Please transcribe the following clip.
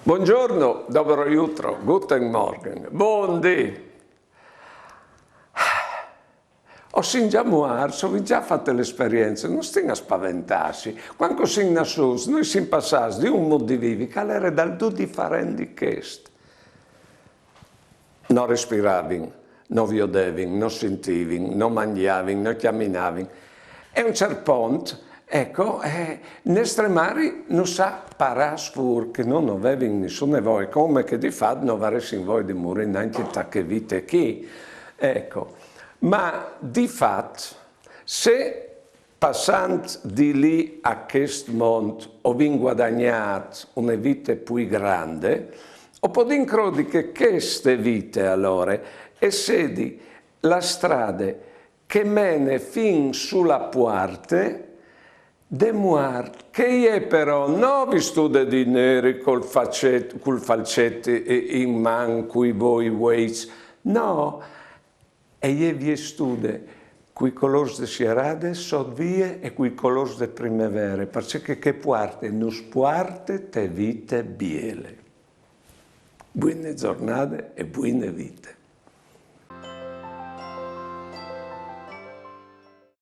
Buongiorno, dobro jutro, guten Morgen, buondì. Ho già muarso, ho già fatto l'esperienza, non stiamo a spaventarsi. Quando si nascus, noi si passati di un modo di vivere che era dal tutto differente questo. Non respiravi, non vedevi, non sentivi, non mangiavi, non camminavi. E a un certo punto, ecco, nostre mari non sa parare che non avevi nessuna voi, come che di fatto non avresti in voi di morire neanche che vite chi. Ecco, ma di fatto, se passando di lì a questo mondo ho guadagnato una vita più grande, ho potuto credere che queste vite allora è sedi la strada che mene fin sulla parte de muart, che è però non vi stude di neri col falcetti in man cui voi veis, no, e vi stude quei colori di sierade, sodvie e quei colori di primavera, perché che puarte, nus puarte te vite biele. Buone giornate e buone vite.